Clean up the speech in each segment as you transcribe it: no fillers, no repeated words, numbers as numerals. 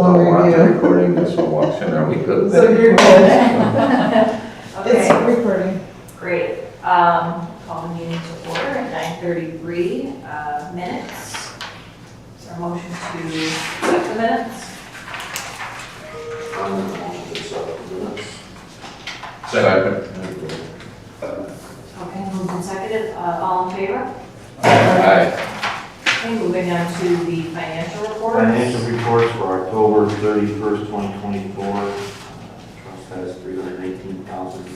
long watch review. recording this one, watching, are we good? So you're good. It's Okay, recording. great. Call the meeting to order at 9:33, minutes. Is there a motion to accept the minutes? Second. Okay, moved and seconded, all in favor? Aye. Okay, moving on to the financial reports. Financial reports for October 31st, 2024. Trust has $318,000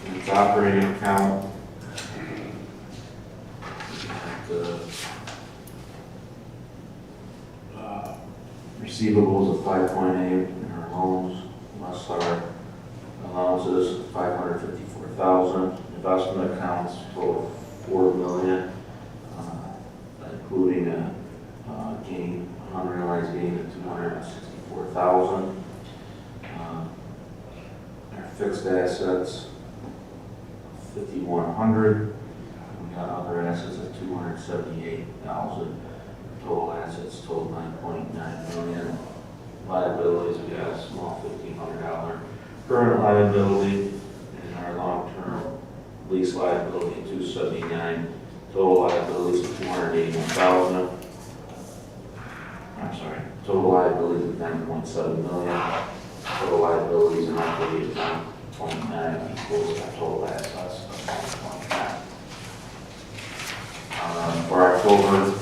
in its operating account. Receivables of 5.8 in our loans, less our allowances of 554,000. Investment accounts total $4 million, including a gain, unrealized gain of 264,000. Our fixed assets, 5,100. We got other assets at 278,000. Total assets total 9.9 million. Liabilities, we got a small $1,500 current liability, and our long-term lease liability 279. Total liabilities of 281,000. I'm sorry, total liabilities of 9.7 million. Total liabilities and equity of 9.9 equals our total assets of 1.9. For October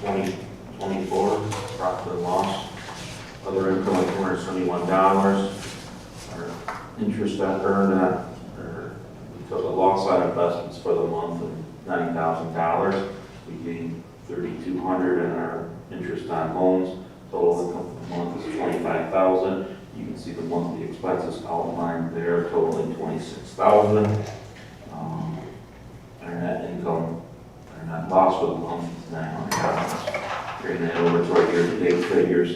2024, profit and loss, other income of $271. Our interest earned we took a loss on investments for the month of $90,000. We gained $3,200 in our interest on loans. Total income for the month is $25,000. You can see the monthly expenses outlined there, totaling $26,000. Our net income, our net loss for the month is $900. Bringing that over to our year-to-date figures.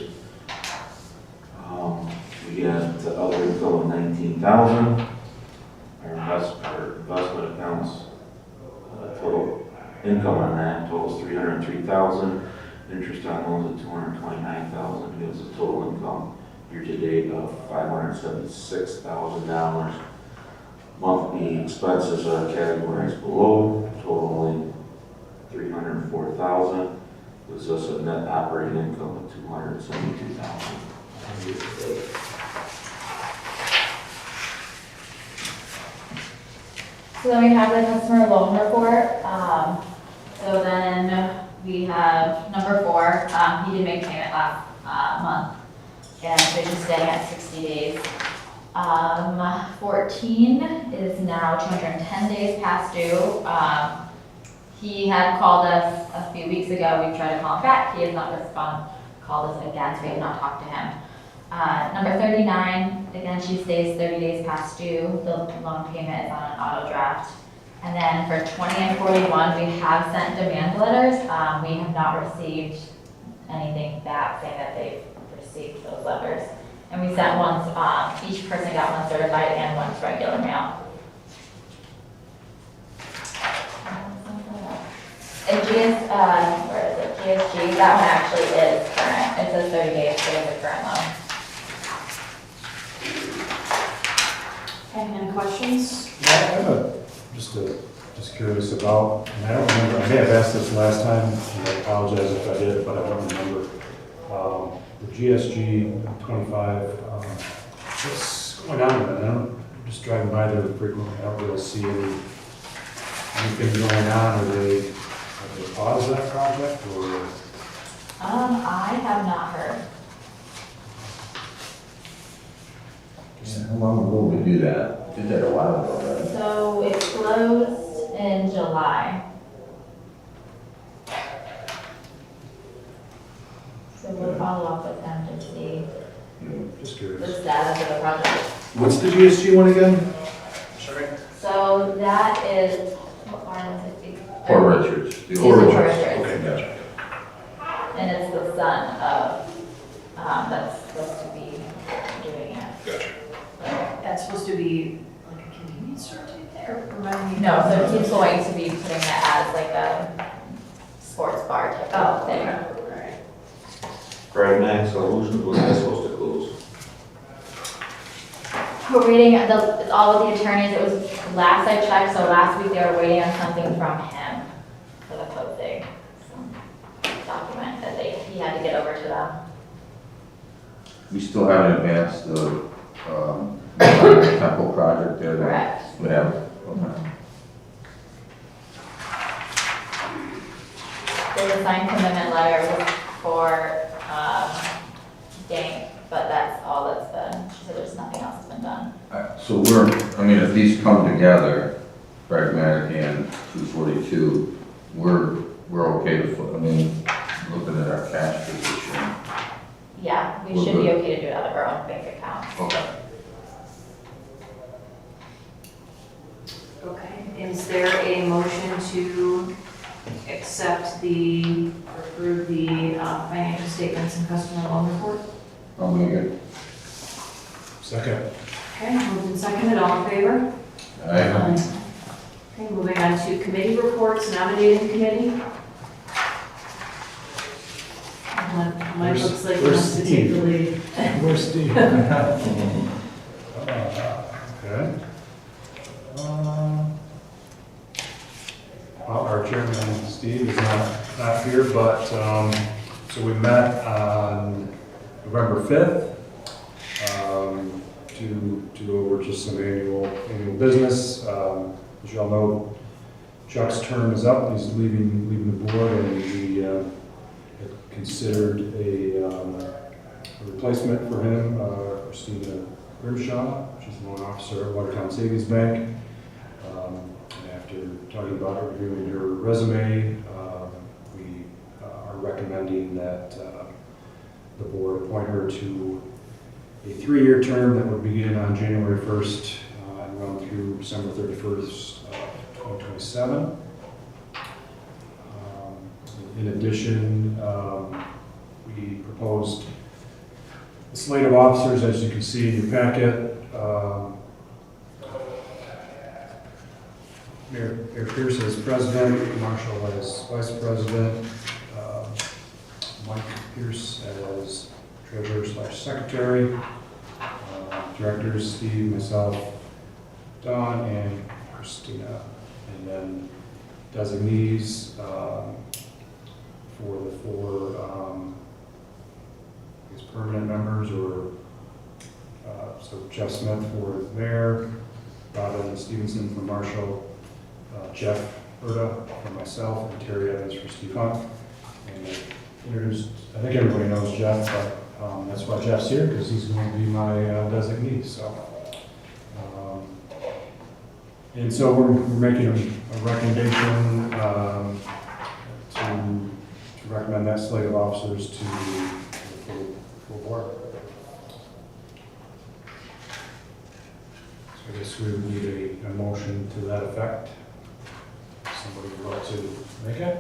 We got other income of $19,000. Our investment accounts, total income on that totals $303,000. Interest on loans of $229,000 gives a total income year-to-date of $576,000. Monthly expenses are categorized below, totaling $304,000. Gives us a net operating income of $272,000 year-to-date. So then we have the customer loan report. So then we have number 4, he did make payment last month, and so he's staying at 60 days. 14 is now 210 days past due. He had called us a few weeks ago. We tried to call him back. He has not called us again, so we have not talked to him. Number 39, again, she stays 30 days past due. The loan payment is on an auto draft. And then for 20 and 41, we have sent demand letters. We have not received anything back saying that they've received those letters. And we sent one, each person got one certified and one regular mail. And where is it? GSG, that one actually is current. It says 30 days, so it's a current loan. Any questions? Yeah, I'm just curious about, and I don't remember, I may have asked this last time, and I apologize if I did, but I don't remember. The GSG 25, what's going on with that? I'm just driving by there frequently. I don't really see anything going on. Have they paused that project, or? I have not heard. How long ago did we do that? Did that a while ago, right? So it closed in July. So we'll follow up with them to see Just the curious. status of the project. What's the GSG one again? Sorry. So that is, what farm is it? Port Richards. The It's old in one. Port Richards. Okay, gotcha. And it's the son of, that's supposed to be doing it. Gotcha. That's supposed to be like a convenience store type there? Remind me. No, so he's going to be putting it as like a sports bar type of thing. Okay. All right. Fred, next, solutions, was that supposed to close? We're waiting, it's all with the attorneys, it was, last I checked, so last week they were waiting on something from him for the closing. Some document that he had to get over to them. We still haven't advanced the, temple project there. Correct. We have, okay. There's a signed commitment letter for, Dank, but that's all that's been, she said there's nothing else that's been done. So if these come together, pragmatic and 242, we're okay to, looking at our cash position. Yeah, we We're should be good. okay to do it out of our own bank account. Okay. Okay, is there a motion to accept approve the financial statements and customer loan report? I'll make it. Second. Okay, moved and seconded, all in favor? Aye. Okay, moving on to committee reports, nominating committee. Mine looks like he Where's wants to take the Steve? lead. Where's Steve? Okay. Well, our chairman, Steve, is not here, but, so we met on November 5th to go over just some annual business. As you all know, Chuck's term is up, he's leaving the board, and we had considered a replacement for him, Christina Grimshaw. She's a loan officer at Watertown Savings Bank. And after talking about her, reviewing her resume, we are recommending that the board appoint her to a 3-year term that would begin on January 1st and run through December 31st, 2027. In addition, we proposed a slate of officers, as you can see in your packet. Mayor Pierce as president, Marshall as vice president, Mike Pierce as treasurer/secretary, directors Steve, myself, Don, and Christina, and then designees for the 4 permanent members, or so Jeff Smith for mayor, Robin Stevenson for Marshall, Jeff Berta for myself, and Terry Evans for Steve Hunt. And I think everybody knows Jeff, but that's why Jeff's here, because he's going to be my designee. So, and so we're making a recommendation to recommend that slate of officers to the full board. So I guess we would need a motion to that effect. Somebody would like to make it?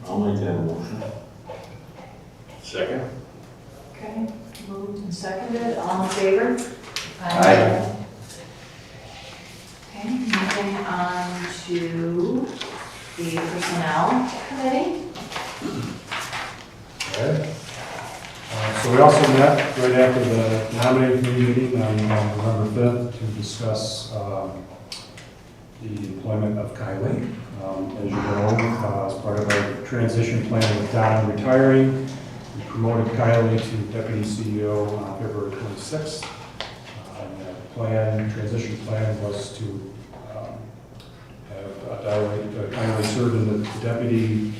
I'll make that motion. Second. Okay, moved and seconded, all in favor? Aye. Okay, moving on to the personnel committee. Okay. So we also met right after the nominating committee meeting on November 5th to discuss the employment of Kylie. As you know, as part of our transition plan with Don retiring, we promoted Kylie to deputy CEO on February 26th. And the transition plan was to have Kylie serve in the deputy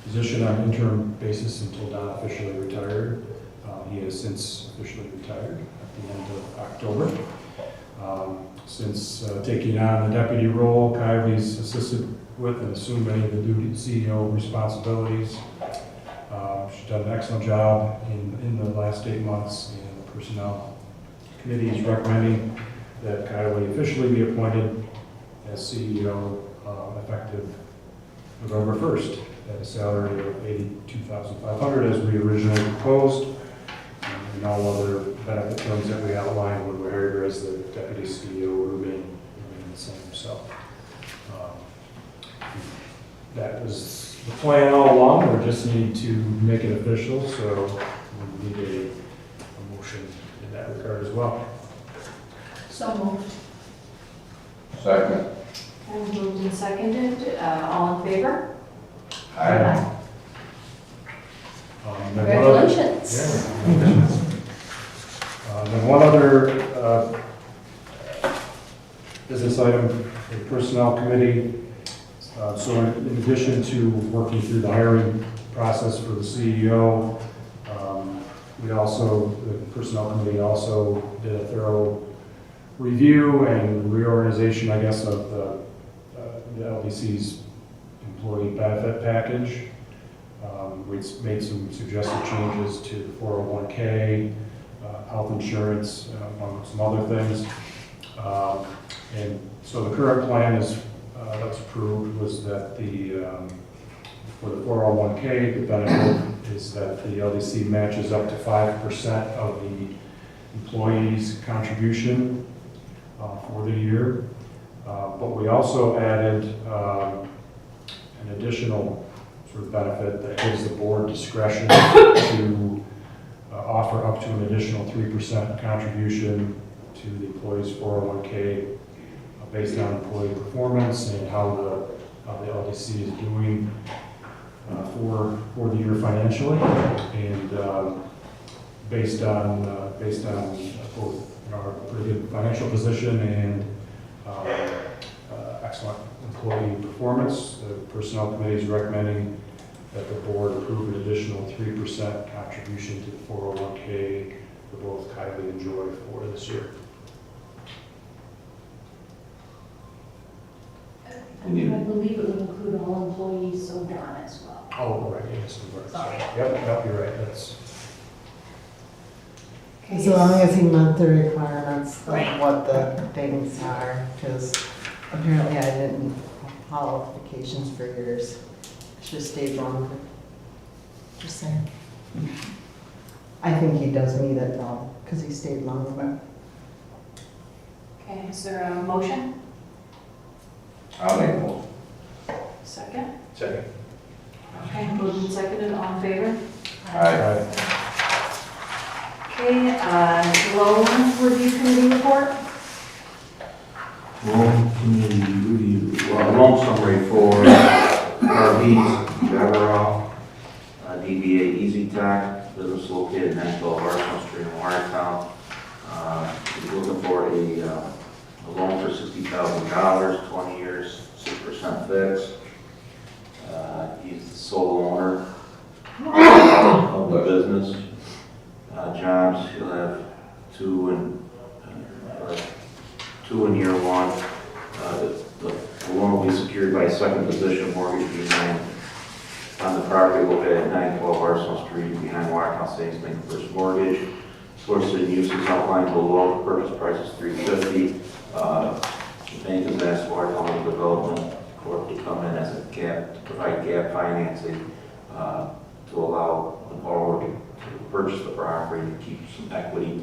position on an interim basis until Don officially retired. He has since officially retired at the end of October. Since taking on the deputy role, Kylie's assisted with and assumed many of the CEO responsibilities. She's done an excellent job in the last 8 months, and the Personnel Committee is recommending that Kylie officially be appointed as CEO effective November 1st at a salary of $82,500 as we originally proposed. And all other benefit terms that we outlined when we hired her as the deputy CEO remain the same. So that was the plan all along. We just need to make it official. So we need a motion in that regard as well. So moved. Second. And moved and seconded, all in favor? Aye. Then one other- Congratulations. Then one other business item for the Personnel Committee. So in addition to working through the hiring process for the CEO, the Personnel Committee also did a thorough review and reorganization, I guess, of the LDC's employee benefit package. We made some suggested changes to the 401k, health insurance, among some other things. And so the current plan is, that's approved, was that for the 401k, the benefit is that the LDC matches up to 5% of the employee's contribution for the year. But we also added an additional sort of benefit that gives the board discretion to offer up to an additional 3% contribution to the employee's 401k based on employee performance and how the LDC is doing for the year financially, and based on both our pretty good financial position and excellent employee performance. The Personnel Committee is recommending that the board approve an additional 3% contribution to the 401k for both Kylie and Joy for this year. I believe it would include all employees, so Dawn as well. Oh, right, yes, you're right. Sorry. Yep, you're right, that's, As long as he met the requirements of Right. what the things are, because apparently I didn't have qualifications for years. Should have stayed longer. Just saying. I think he does meet it though, because he stayed longer. Okay, is there a motion? I'll make a motion. Second? second. Okay, moved and seconded, all in favor? Aye. Okay, loan review committee report? Loan committee review, loan summary for RVs, Devereaux, DBA Easy Tech, business located in Nashville, Arsenal Street in Watertown. He's looking for a loan for $60,000, 20 years, 6% fixed. He's the sole owner of the business. Jobs, he'll have two in year one. The loan will be secured by a second position mortgage behind on the property located at 912 Arsenal Street behind Watertown Savings Bank First Mortgage. Sources and uses outlined below. Purchase price is $350,000. The bank has asked Watertown Development Corp to come in as a gap, to provide gap financing to allow the borrower to purchase the property and keep some equity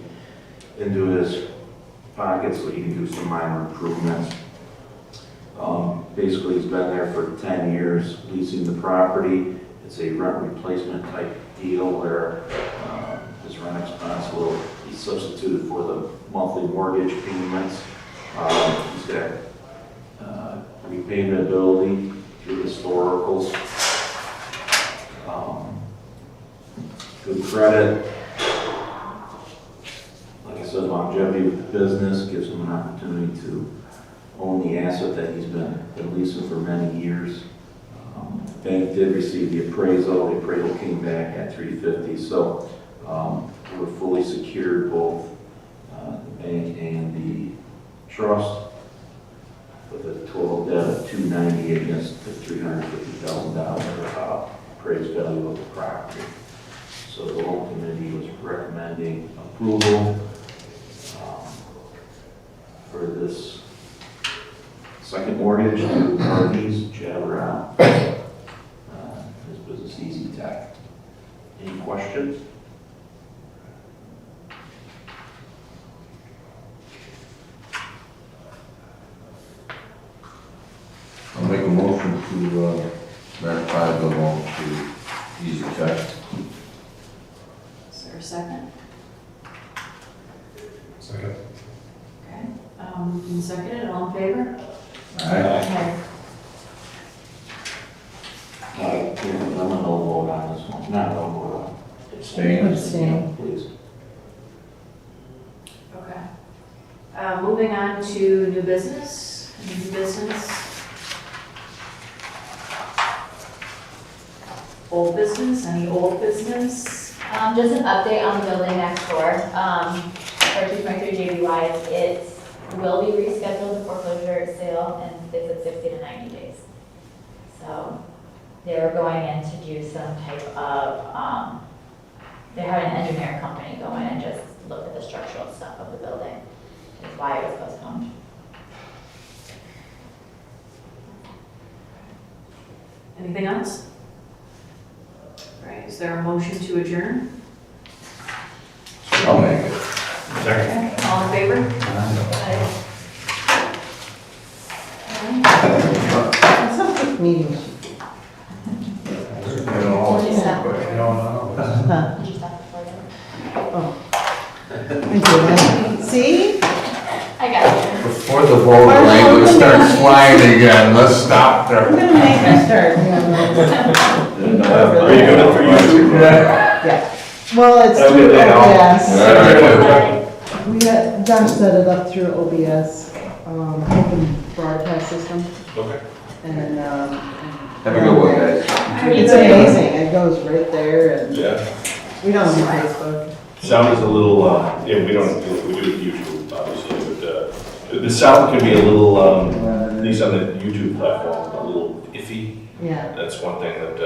into his pocket so he can do some minor improvements. Basically, he's been there for 10 years leasing the property. It's a rent replacement type deal where his rent expense will be substituted for the monthly mortgage payments. He's got repayment ability through historicals. Good credit. Like I said, longevity with the business gives him an opportunity to own the asset that he's been leasing for many years. The bank did receive the appraisal. The appraisal came back at $350,000. So we're fully secured, both the bank and the trust, with a total debt of $290,000 against the $350,000 appraised value of the property. So the loan committee was recommending approval for this second mortgage to RVs, Devereaux, his business Easy Tech. Any questions? I'll make a motion to ratify the loan to Easy Tech. Is there a moved and seconded, all in favor? Aye. I'm a no vote on this one, not no vote. Abstain. Abstain. Please. Okay. Moving on to new business, old business, any old business? Just an update on the building next door. For 223 JBY, it will be rescheduled to foreclosure sale in they said 60 to 90 days. So they're going in to do some type of, they're having an engineering company go in and just look at the structural stuff of the building. That's why it was postponed. Anything else? All right, is there a motion to adjourn? I'll make it. All in favor? It's not a quick meeting. You know, Did you stop? but- No. Huh. Did you stop before then? I did. See? I got you. Before the whole language starts flying again, let's stop I'm there. gonna make her start. Are you doing it for YouTube? Yeah. Well, it's Have a through good day, all. OBS. We got, Josh set it up through OBS, open broadcast system, Okay. and then, Have a good one, guys. it's amazing, it goes right there, and Yeah. we don't do Facebook. Sound is a little, yeah, we don't, we do it YouTube, obviously, but, the sound can be a little, at least on the YouTube platform, a little iffy. Yeah. That's one thing that, a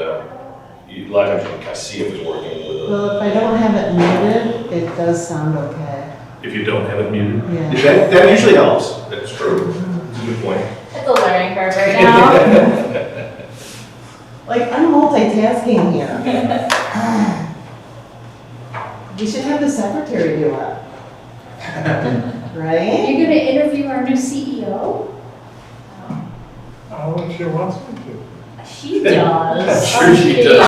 lot of times you can kind of see if it's working with, Well, if I don't have it muted, it does sound okay. if you don't have it muted. Yeah. That usually helps, that's true, it's a good point. It's a learning curve right now. Like, I'm multitasking here. We should have the secretary do it. Right? You're gonna interview our new CEO? Oh, she wants me to. She does. I'm sure she does.